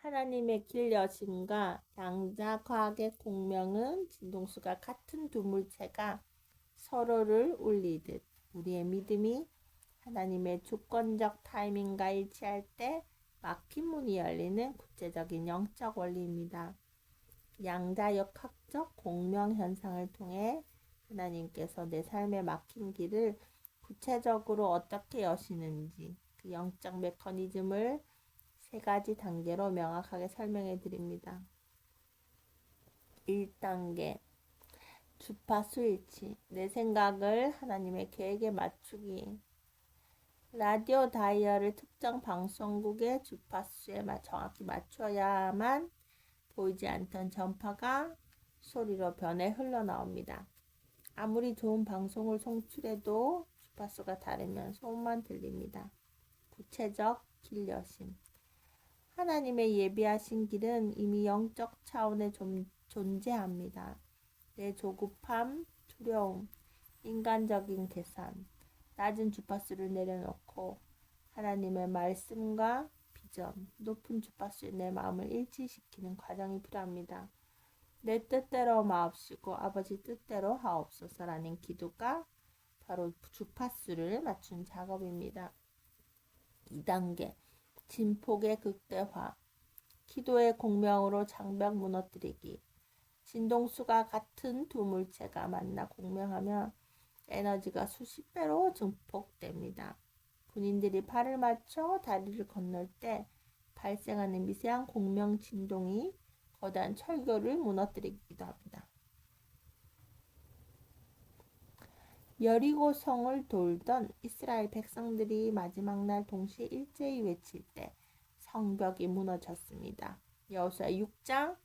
하나님의 길 여심과 양자 과학의 공명은 진동수가 같은 두 물체가 서로를 울리듯 우리의 믿음이 하나님의 주권적 타이밍과 일치할 때 막힌 문이 열리는 구체적인 영적 원리입니다. 양자역학적 공명 현상을 통해 하나님께서 내 삶에 막힌 길을 구체적으로 어떻게 여시는지 그 영적 메커니즘을 세 가지 단계로 명확하게 설명해 드립니다. 1단계 주파수 일치. 내 생각을 하나님의 계획에 맞추기. 라디오 다이얼을 특정 방송국의 주파수에 정확히 맞춰야만 보이지 않던 전파가 소리로 변해 흘러나옵니다. 아무리 좋은 방송을 송출해도 주파수가 다르면 소음만 들립니다. 구체적 길 여심. 하나님의 예비하신 길은 이미 영적 차원에 존재합니다. 내 조급함, 두려움, 인간적인 계산, 낮은 주파수를 내려놓고 하나님의 말씀과 비전, 높은 주파수에 내 마음을 일치시키는 과정이 필요합니다. 내 뜻대로 마옵시고 아버지 뜻대로 하옵소서라는 기도가 바로 주파수를 맞춘 작업입니다. 2단계 진폭의 극대화. 기도의 공명으로 장벽 무너뜨리기. 진동수가 같은 두 물체가 만나 공명하면 에너지가 수십 배로 증폭됩니다. 군인들이 팔을 맞춰 다리를 건널 때 발생하는 미세한 공명 진동이 거대한 철교를 무너뜨리기도 합니다. 여리고 성을 돌던 이스라엘 백성들이 마지막 날 동시에 일제히 외칠 때 성벽이 무너졌습니다. 여호수아 6장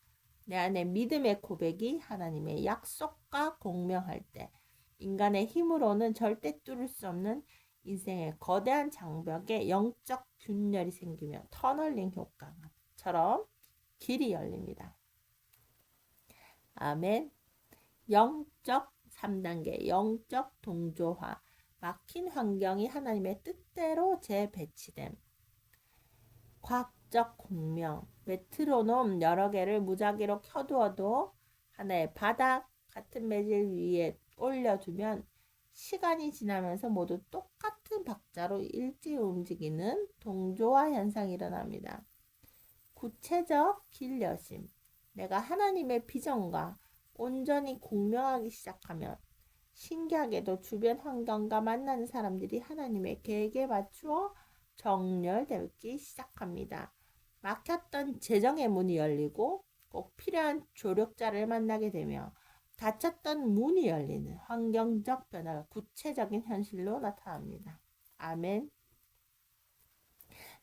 내 안에 믿음의 고백이 하나님의 약속과 공명할 때 인간의 힘으로는 절대 뚫을 수 없는 인생의 거대한 장벽에 영적 균열이 생기며 터널링 효과처럼 길이 열립니다. 아멘. 영적 3단계 영적 동조화. 막힌 환경이 하나님의 뜻대로 재배치됨. 과학적 공명. 메트로놈 여러 개를 무작위로 켜두어도 하나의 바닥 같은 매질 위에 올려두면 시간이 지나면서 모두 똑같은 박자로 일찍 움직이는 동조화 현상이 일어납니다. 구체적 길 여심. 내가 하나님의 비전과 온전히 공명하기 시작하면 신기하게도 주변 환경과 만나는 사람들이 하나님의 계획에 맞추어 정렬되기 시작합니다. 막혔던 재정의 문이 열리고 꼭 필요한 조력자를 만나게 되며 닫혔던 문이 열리는 환경적 변화가 구체적인 현실로 나타납니다. 아멘.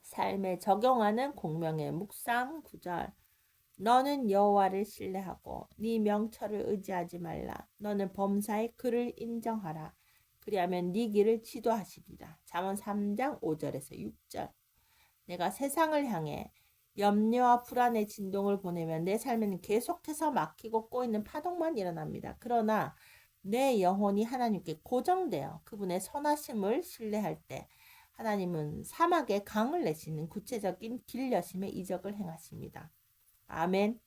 삶에 적용하는 공명의 묵상 구절. 너는 여호와를 신뢰하고 네 명철을 의지하지 말라. 너는 범사의 그를 인정하라. 그리하면 네 길을 지도하시리라. 잠언 3장 5절에서 6절. 내가 세상을 향해 염려와 불안의 진동을 보내면 내 삶에는 계속해서 막히고 꼬이는 파동만 일어납니다. 그러나 내 영혼이 하나님께 고정되어 그분의 선하심을 신뢰할 때 하나님은 사막에 강을 내시는 구체적인 길 여심의 이적을 행하십니다. 아멘.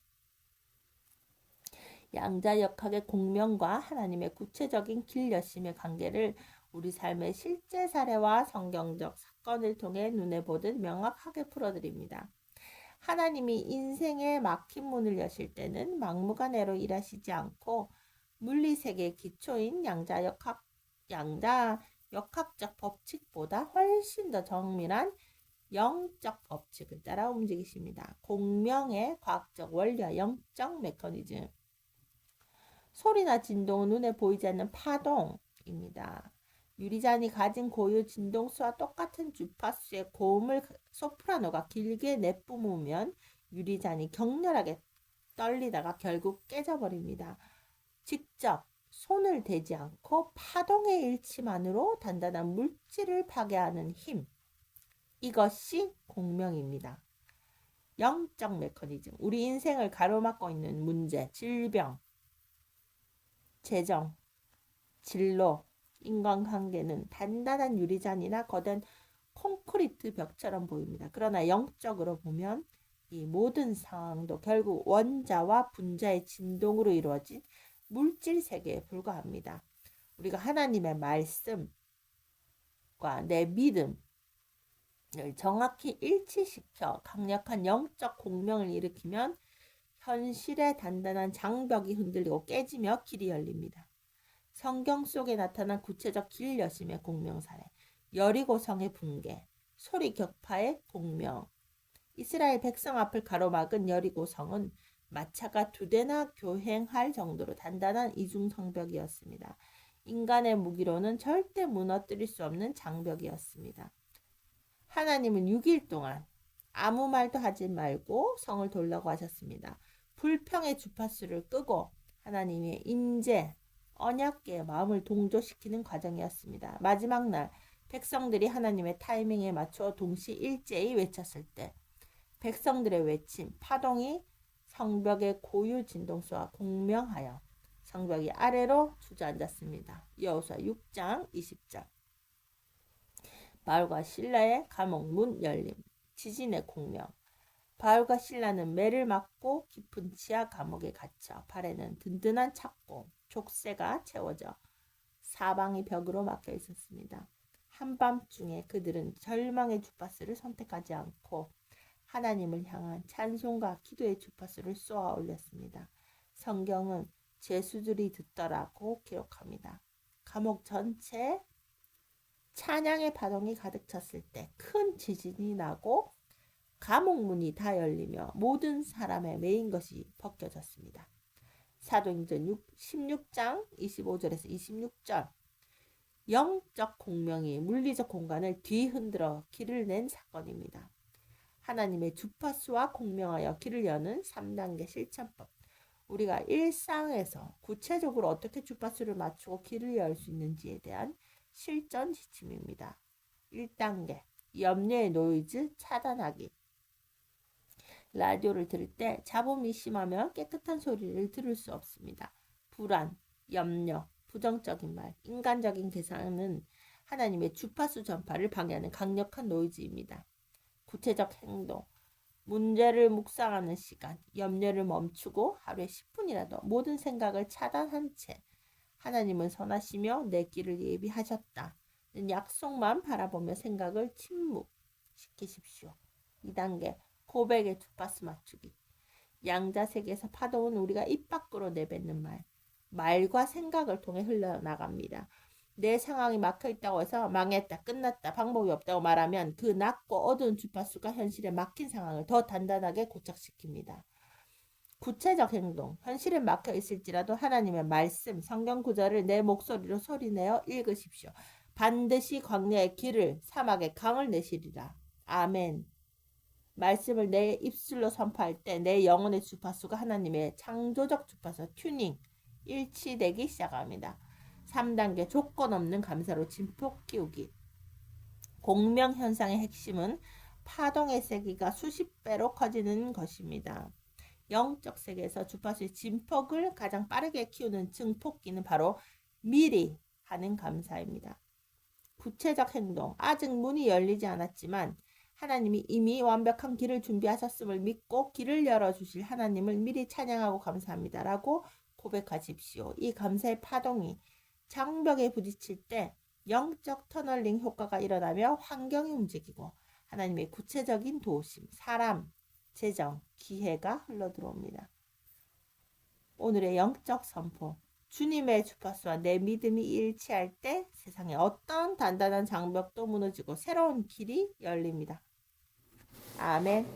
양자역학의 공명과 하나님의 구체적인 길 여심의 관계를 우리 삶의 실제 사례와 성경적 사건을 통해 눈에 보듯 명확하게 풀어드립니다. 하나님이 인생의 막힌 문을 여실 때는 막무가내로 일하시지 않고 물리세계의 기초인 양자역학적 법칙보다 훨씬 더 정밀한 영적 법칙을 따라 움직이십니다. 공명의 과학적 원리와 영적 메커니즘. 소리나 진동은 눈에 보이지 않는 파동입니다. 유리잔이 가진 고유 진동수와 똑같은 주파수의 고음을 소프라노가 길게 내뿜으면 유리잔이 격렬하게 떨리다가 결국 깨져버립니다. 직접 손을 대지 않고 파동의 일치만으로 단단한 물질을 파괴하는 힘. 이것이 공명입니다. 영적 메커니즘. 우리 인생을 가로막고 있는 문제, 질병, 재정, 진로, 인간관계는 단단한 유리잔이나 거대한 콘크리트 벽처럼 보입니다. 그러나 영적으로 보면 이 모든 상황도 결국 원자와 분자의 진동으로 이루어진 물질 세계에 불과합니다. 우리가 하나님의 말씀과 내 믿음을 정확히 일치시켜 강력한 영적 공명을 일으키면 현실의 단단한 장벽이 흔들리고 깨지며 길이 열립니다. 성경 속에 나타난 구체적 길 여심의 공명 사례, 여리고성의 붕괴, 소리 격파의 공명. 이스라엘 백성 앞을 가로막은 여리고성은 마차가 2대나 교행할 정도로 단단한 이중성벽이었습니다. 인간의 무기로는 절대 무너뜨릴 수 없는 장벽이었습니다. 하나님은 6일 동안 아무 말도 하지 말고 성을 돌라고 하셨습니다. 불평의 주파수를 끄고 하나님의 임재, 언약궤의 마음을 동조시키는 과정이었습니다. 마지막 날 백성들이 하나님의 타이밍에 맞춰 동시일제히 외쳤을 때 백성들의 외침, 파동이 성벽의 고유 진동수와 공명하여 성벽이 아래로 주저앉았습니다. 여호수아 6장 20절. 바울과 실라의 감옥 문 열림, 지진의 공명. 바울과 실라는 매를 맞고 깊은 지하 감옥에 갇혀 발에는 든든한 착고, 족쇄가 채워져 사방이 벽으로 막혀 있었습니다. 한밤중에 그들은 절망의 주파수를 선택하지 않고 하나님을 향한 찬송과 기도의 주파수를 쏘아 올렸습니다. 성경은 죄수들이 듣더라고 기록합니다. 감옥 전체에 찬양의 파동이 가득 찼을 때 큰 지진이 나고 감옥 문이 다 열리며 모든 사람의 매인 것이 벗겨졌습니다. 사도행전 16장 25절에서 26절. 영적 공명이 물리적 공간을 뒤흔들어 길을 낸 사건입니다. 하나님의 주파수와 공명하여 길을 여는 3단계 실천법. 우리가 일상에서 구체적으로 어떻게 주파수를 맞추고 길을 열 수 있는지에 대한 실전 지침입니다. 1단계 염려의 노이즈 차단하기. 라디오를 들을 때 잡음이 심하면 깨끗한 소리를 들을 수 없습니다. 불안, 염려, 부정적인 말, 인간적인 계산은 하나님의 주파수 전파를 방해하는 강력한 노이즈입니다. 구체적 행동, 문제를 묵상하는 시간, 염려를 멈추고 하루에 10분이라도 모든 생각을 차단한 채 하나님은 선하시며 내 길을 예비하셨다는 약속만 바라보며 생각을 침묵시키십시오. 2단계 고백의 주파수 맞추기. 양자세계에서 파도는 우리가 입 밖으로 내뱉는 말과 생각을 통해 흘러나갑니다. 내 상황이 막혀있다고 해서 망했다, 끝났다, 방법이 없다고 말하면 그 낮고 어두운 주파수가 현실에 막힌 상황을 더 단단하게 고착시킵니다. 구체적 행동, 현실에 막혀 있을지라도 하나님의 말씀, 성경 구절을 내 목소리로 소리내어 읽으십시오. 반드시 광야의 길을, 사막의 강을 내시리라. 아멘. 말씀을 내 입술로 선포할 때 내 영혼의 주파수가 하나님의 창조적 주파수 튜닝, 일치되기 시작합니다. 3단계 조건 없는 감사로 진폭 끼우기. 공명 현상의 핵심은 파동의 세기가 수십 배로 커지는 것입니다. 영적 세계에서 주파수의 진폭을 가장 빠르게 키우는 증폭기는 바로 미리 하는 감사입니다. 구체적 행동, 아직 문이 열리지 않았지만 하나님이 이미 완벽한 길을 준비하셨음을 믿고 길을 열어주실 하나님을 미리 찬양하고 감사합니다. 라고 고백하십시오. 이 감사의 파동이 장벽에 부딪힐 때 영적 터널링 효과가 일어나며 환경이 움직이고 하나님의 구체적인 도우심, 사람, 재정, 기회가 흘러들어옵니다. 오늘의 영적 선포. 주님의 주파수와 내 믿음이 일치할 때 세상에 어떤 단단한 장벽도 무너지고 새로운 길이 열립니다. 아멘.